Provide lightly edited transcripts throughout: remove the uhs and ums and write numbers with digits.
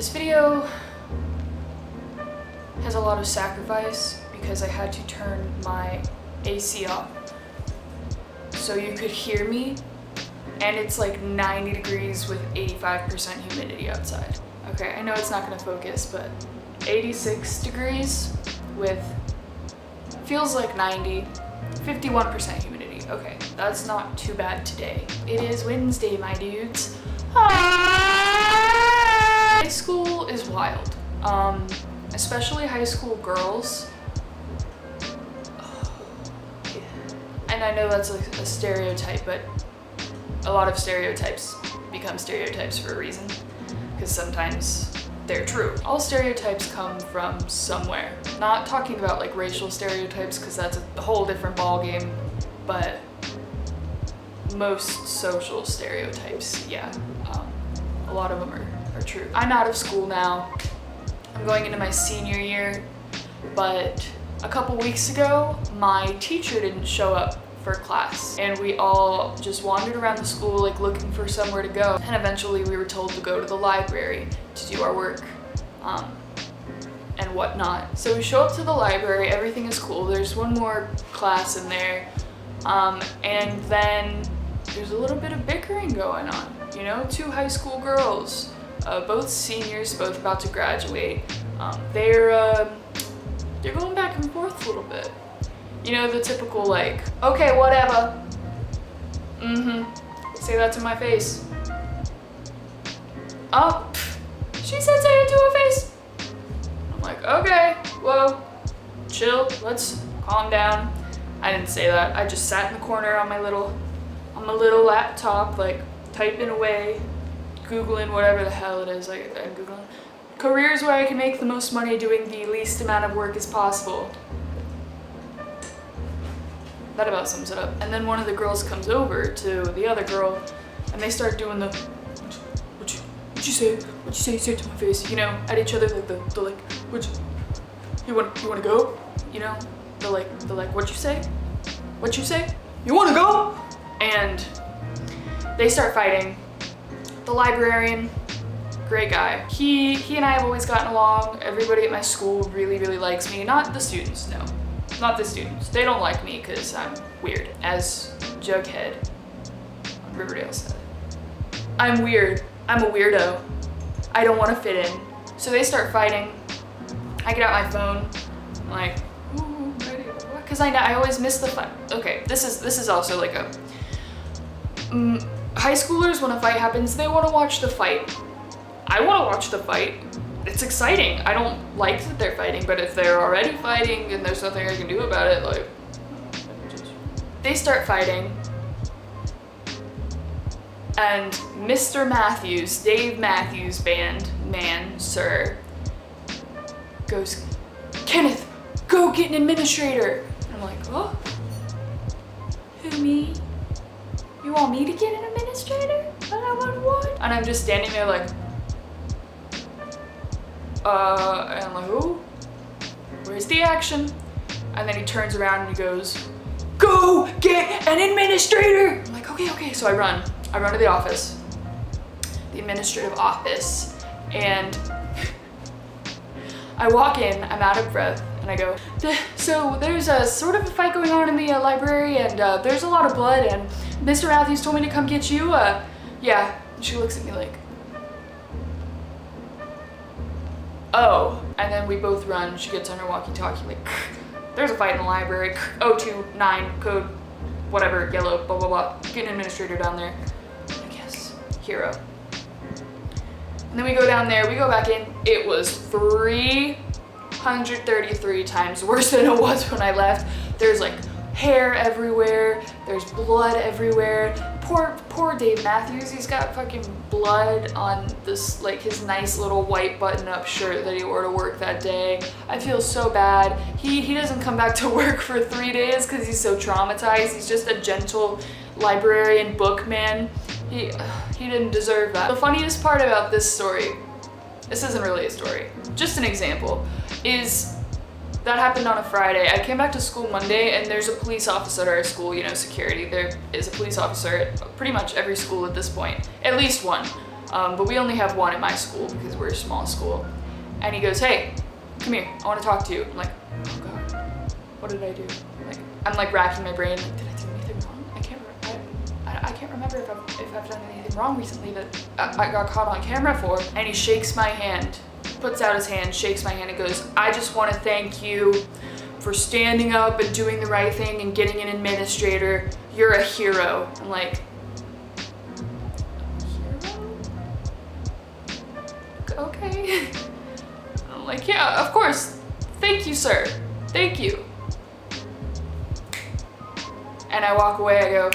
This video has a lot of sacrifice because I had to turn my AC off so you could hear me, and it's like 90 degrees with 85% humidity outside. Okay, I know it's not gonna focus, but 86 degrees with feels like 90, 51% humidity. Okay, that's not too bad today. It is Wednesday, my dudes. High school is wild, especially high school girls. And I know that's like a stereotype, but a lot of stereotypes become stereotypes for a reason, because sometimes they're true. All stereotypes come from somewhere. Not talking about like racial stereotypes, because that's a whole different ballgame, but most social stereotypes, yeah. A lot of them are true. I'm out of school now. I'm going into my senior year, but a couple weeks ago, my teacher didn't show up for class, and we all just wandered around the school like looking for somewhere to go, and eventually we were told to go to the library to do our work and whatnot. So we show up to the library, everything is cool, there's one more class in there, and then there's a little bit of bickering going on, you know, two high school girls, both seniors, both about to graduate. They're going back and forth a little bit. You know, the typical like, okay, whatever. Say that to my face. Oh, she said say it to her face. I'm like, okay, whoa, chill, let's calm down. I didn't say that. I just sat in the corner on my little laptop, like typing away, Googling whatever the hell it is. I'm Googling careers where I can make the most money doing the least amount of work as possible. That about sums it up. And then one of the girls comes over to the other girl, and they start doing the, what'd you say? Say it to my face, you know, at each other, like the like, you wanna go? You know, the like, what'd you say? What you say? You wanna go? And they start fighting. The librarian, great guy. He and I have always gotten along. Everybody at my school really, really likes me. Not the students, no. Not the students. They don't like me because I'm weird. As Jughead on Riverdale said. I'm weird. I'm a weirdo. I don't want to fit in. So they start fighting. I get out my phone. I'm like, ooh, because I always miss the fight. Okay, this is also like a high schoolers, when a fight happens, they want to watch the fight. I want to watch the fight. It's exciting. I don't like that they're fighting, but if they're already fighting and there's nothing I can do about it, like, they start fighting, and Mr. Matthews, Dave Matthews Band, man, sir, goes, Kenneth, go get an administrator. And I'm like, oh, who, me? You want me to get an administrator? And I want what? And I'm just standing there like, and I'm like, oh, where's the action? And then he turns around and he goes, go get an administrator. I'm like, okay. So I run to the office, the administrative office, and I walk in, I'm out of breath, and I go, so there's a sort of a fight going on in the library, and there's a lot of blood, and Mr. Matthews told me to come get you, yeah. And she looks at me like, oh. And then we both run. She gets on her walkie-talkie like, there's a fight in the library, 029, code, whatever, yellow, blah, blah, blah. Get an administrator down there. I'm like, yes, hero. And then we go down there, we go back in. It was 333 times worse than it was when I left. There's like hair everywhere, there's blood everywhere. Poor Dave Matthews, he's got fucking blood on this, like his nice little white button-up shirt that he wore to work that day. I feel so bad. He doesn't come back to work for 3 days because he's so traumatized. He's just a gentle librarian bookman. He didn't deserve that. The funniest part about this story, this isn't really a story, just an example, is that happened on a Friday. I came back to school Monday, and there's a police officer at our school, you know, security. There is a police officer at pretty much every school at this point, at least one. But we only have one at my school because we're a small school. And he goes, hey, come here, I want to talk to you. I'm like, oh God, what did I do? Like, I'm like racking my brain, like, did I do anything wrong? I can't remember if I've done anything wrong recently that I got caught on camera for. And he shakes my hand, puts out his hand, shakes my hand and goes, I just want to thank you for standing up and doing the right thing and getting an administrator. You're a hero. I'm like, hero? Okay. I'm like, yeah, of course. Thank you, sir. Thank you. And I walk away, I go,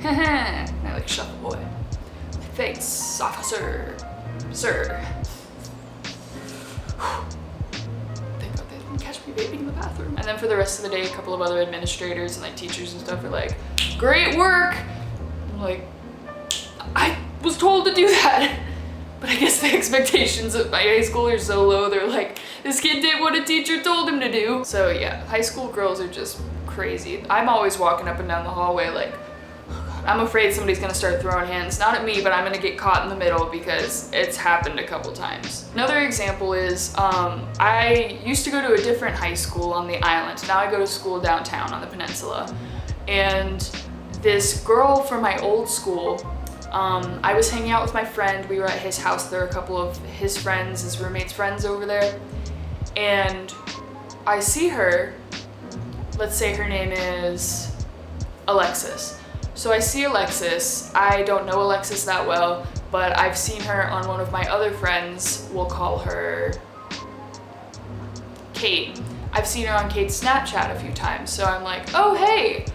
and I like shuffle away. Like, thanks, officer, sir. Thank God they didn't catch me vaping in the bathroom. And then for the rest of the day, a couple of other administrators and like teachers and stuff are like, great work. I'm like, I was told to do that. But I guess the expectations of my high school are so low, they're like, this kid did what a teacher told him to do. So yeah, high school girls are just crazy. I'm always walking up and down the hallway like, oh God, I'm afraid somebody's gonna start throwing hands. Not at me, but I'm gonna get caught in the middle because it's happened a couple times. Another example is, I used to go to a different high school on the island. Now I go to school downtown on the peninsula. And this girl from my old school, I was hanging out with my friend. We were at his house. There are a couple of his friends, his roommate's friends over there. And I see her, let's say her name is Alexis. So I see Alexis. I don't know Alexis that well, but I've seen her on one of my other friends. We'll call her Kate. I've seen her on Kate's Snapchat a few times. So I'm like, oh, hey,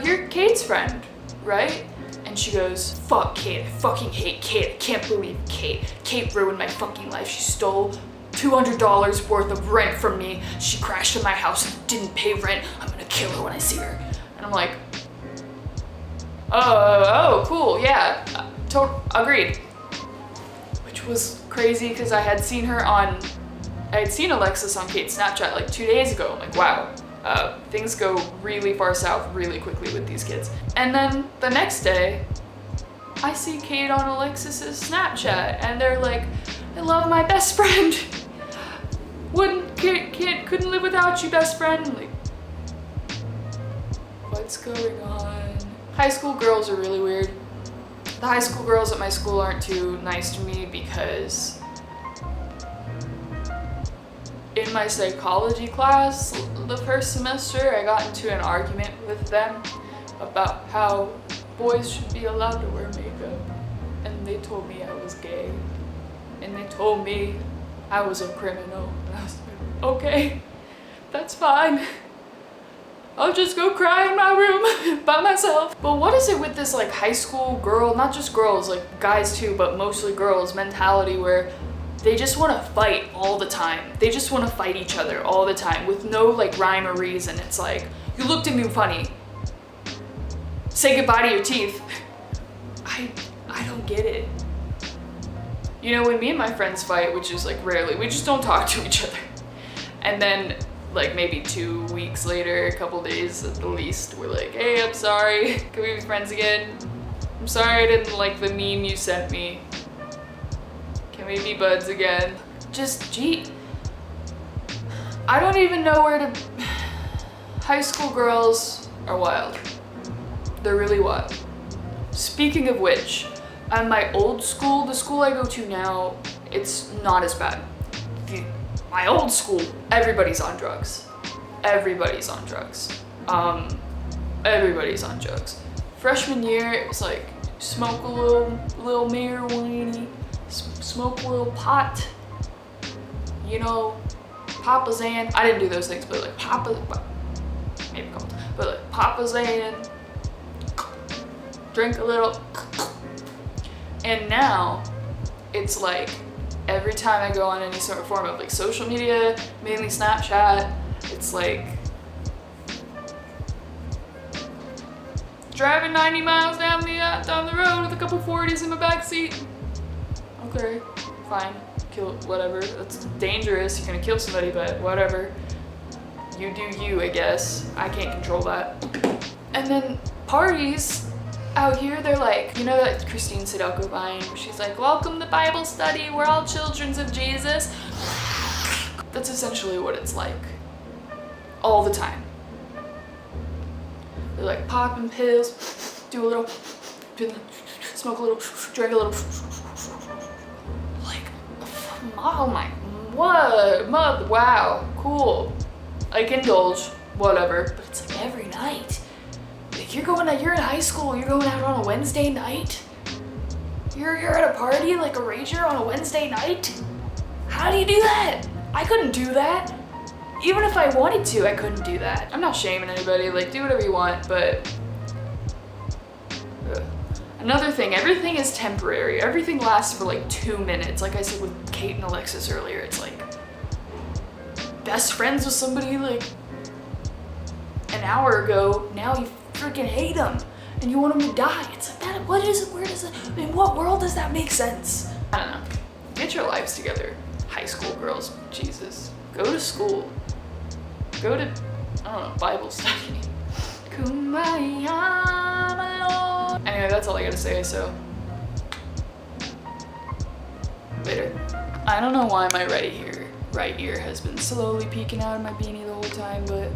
you're Kate's friend, right? And she goes, fuck Kate, I fucking hate Kate, I can't believe Kate. Kate ruined my fucking life. She stole $200 worth of rent from me. She crashed in my house and didn't pay rent. I'm gonna kill her when I see her. And I'm like, oh, cool, yeah, agreed. Which was crazy because I had seen Alexis on Kate's Snapchat like 2 days ago. I'm like, wow. Things go really far south really quickly with these kids. And then the next day, I see Kate on Alexis's Snapchat and they're like, I love my best friend. Couldn't live without you, best friend. I'm like, what's going on? High school girls are really weird. The high school girls at my school aren't too nice to me because in my psychology class, the first semester, I got into an argument with them about how boys should be allowed to wear makeup. And they told me I was gay. And they told me I was a criminal. And I was like, okay, that's fine. I'll just go cry in my room by myself. But what is it with this like high school girl, not just girls, like guys too, but mostly girls mentality where they just want to fight all the time. They just want to fight each other all the time with no like rhyme or reason. It's like, you looked at me funny. Say goodbye to your teeth. I don't get it. You know, when me and my friends fight, which is like rarely, we just don't talk to each other. And then like maybe 2 weeks later, a couple days at the least, we're like, hey, I'm sorry. Can we be friends again? I'm sorry I didn't like the meme you sent me. Can we be buds again? Just, gee, I don't even know where to... High school girls are wild. They're really wild. Speaking of which, at my old school, the school I go to now, it's not as bad. My old school, everybody's on drugs. Everybody's on drugs. Everybody's on drugs. Freshman year, it was like, smoke a little marijuana. Smoke a little pot, you know, Papa Zan. I didn't do those things, but like maybe a couple times, but like Papa Zan, drink a little. And now it's like every time I go on any sort of form of like social media, mainly Snapchat, it's like driving 90 miles down the road with a couple 40s in my backseat. Okay, fine, kill whatever. That's dangerous. You're gonna kill somebody, but whatever. You do you, I guess. I can't control that. And then parties, Out here, they're like, you know that Christine Sidelko vine where she's like, welcome to Bible study, we're all children of Jesus. That's essentially what it's like. All the time. They're like popping pills, do a little, smoke a little, drink a little. Like, oh my, what? Wow, cool. I can indulge, whatever. But it's like every night. Like you're in high school, you're going out on a Wednesday night. You're at a party like a rager on a Wednesday night. How do you do that? I couldn't do that. Even if I wanted to, I couldn't do that. I'm not shaming anybody, like do whatever you want, but another thing, everything is temporary. Everything lasts for like 2 minutes. Like I said with Kate and Alexis earlier, it's like best friends with somebody like an hour ago, now you freaking hate them and you want them to die. It's like that, what is it, where does it, in what world does that make sense? I don't know. Get your lives together, high school girls, Jesus. Go to school. Go to, I don't know, Bible study. Kumbaya, my Lord. Anyway, that's all I gotta say, so. Later. I don't know why my right ear has been slowly peeking out of my beanie the whole time, but